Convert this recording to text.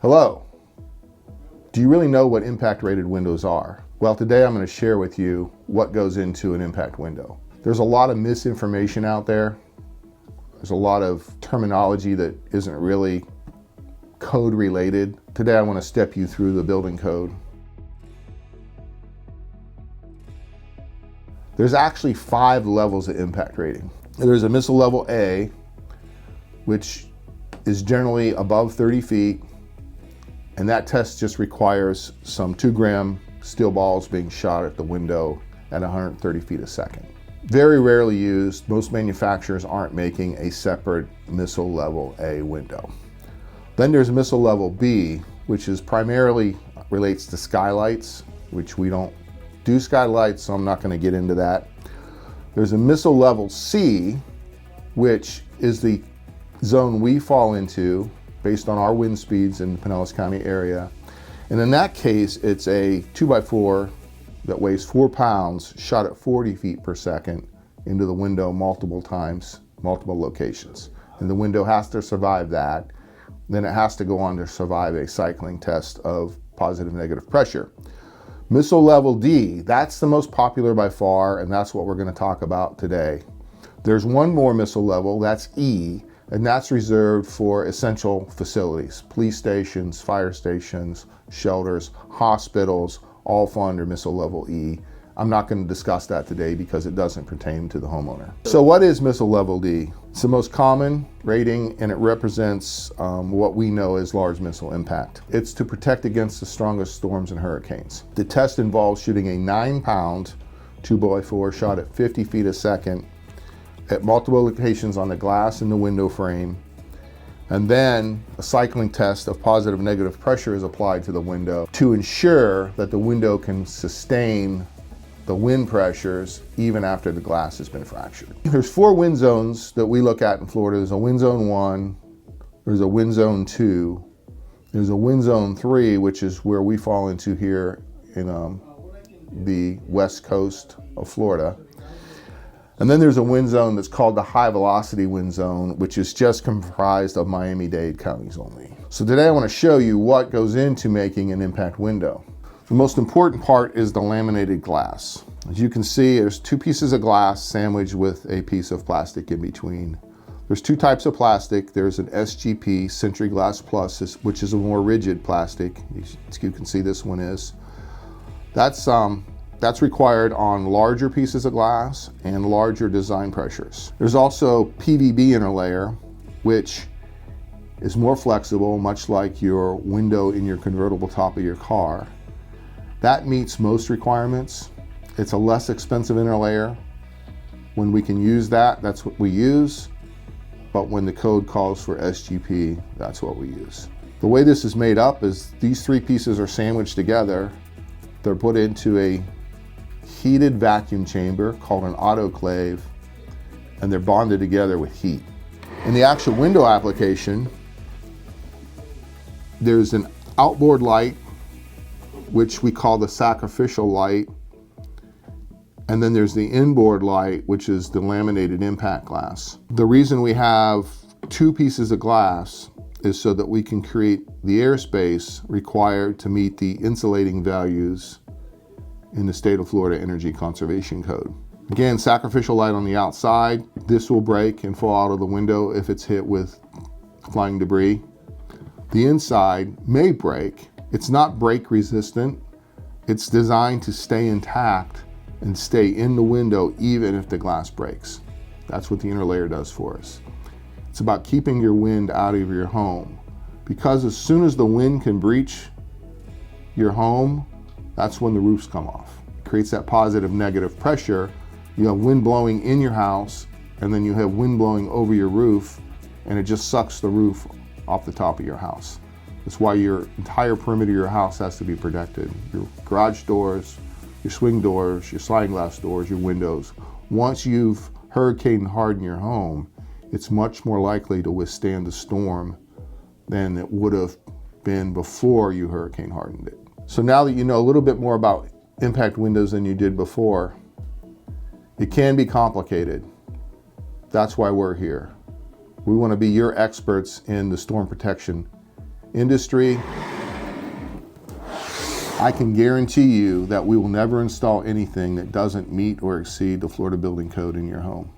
Hello. Do you really know what impact rated windows are? Well, today I'm going to share with you what goes into an impact window. There's a lot of misinformation out there. There's a lot of terminology that isn't really code related. Today I want to step you through the building code. There's actually 5 levels of impact rating. There's a missile level A, which is generally above 30 feet. And that test just requires some 2-gram steel balls being shot at the window at 130 feet a second. Very rarely used. Most manufacturers aren't making a separate missile level A window. Then there's missile level B, which is primarily relates to skylights, which we don't do skylights, so I'm not going to get into that. There's a missile level C, which is the zone we fall into based on our wind speeds in the Pinellas County area. And in that case, it's a 2x4 that weighs 4 pounds, shot at 40 feet per second into the window multiple times, multiple locations. And the window has to survive that. Then it has to go on to survive a cycling test of positive negative pressure. Missile level D, that's the most popular by far, and that's what we're going to talk about today. There's one more missile level, that's E, and that's reserved for essential facilities. Police stations, fire stations, shelters, hospitals, all fall under missile level E. I'm not going to discuss that today because it doesn't pertain to the homeowner. So what is missile level D? It's the most common rating, and it represents what we know as large missile impact. It's to protect against the strongest storms and hurricanes. The test involves shooting a 9-pound 2x4 shot at 50 feet a second at multiple locations on the glass in the window frame, and then a cycling test of positive and negative pressure is applied to the window to ensure that the window can sustain the wind pressures even after the glass has been fractured. There's 4 wind zones that we look at in Florida. There's a wind zone 1, there's a wind zone 2, there's a wind zone 3, which is where we fall into here in the west coast of Florida. And then there's a wind zone that's called the high velocity wind zone, which is just comprised of Miami-Dade counties only. So today I want to show you what goes into making an impact window. The most important part is the laminated glass. As you can see, there's 2 pieces of glass sandwiched with a piece of plastic in between. There's 2 types of plastic. There's an SGP, Century Glass Plus, which is a more rigid plastic. You can see this one is. That's required on larger pieces of glass and larger design pressures. There's also PVB interlayer, which is more flexible, much like your window in your convertible top of your car. That meets most requirements. It's a less expensive interlayer. When we can use that, that's what we use. But when the code calls for SGP, that's what we use. The way this is made up is these 3 pieces are sandwiched together. They're put into a heated vacuum chamber called an autoclave, and they're bonded together with heat. In the actual window application, there's an outboard light, which we call the sacrificial light, and then there's the inboard light, which is the laminated impact glass. The reason we have 2 pieces of glass is so that we can create the airspace required to meet the insulating values in the state of Florida Energy Conservation Code. Again, sacrificial light on the outside. This will break and fall out of the window if it's hit with flying debris. The inside may break. It's not break resistant. It's designed to stay intact and stay in the window even if the glass breaks. That's what the interlayer does for us. It's about keeping your wind out of your home, because as soon as the wind can breach your home, that's when the roofs come off. It creates that positive negative pressure. You have wind blowing in your house, and then you have wind blowing over your roof, and it just sucks the roof off the top of your house. That's why your entire perimeter of your house has to be protected. Your garage doors, your swing doors, your sliding glass doors, your windows. Once you've hurricane hardened your home, it's much more likely to withstand the storm than it would have been before you hurricane hardened it. So now that you know a little bit more about impact windows than you did before, it can be complicated. That's why we're here. We want to be your experts in the storm protection industry, I can guarantee you that we will never install anything that doesn't meet or exceed the Florida Building Code in your home.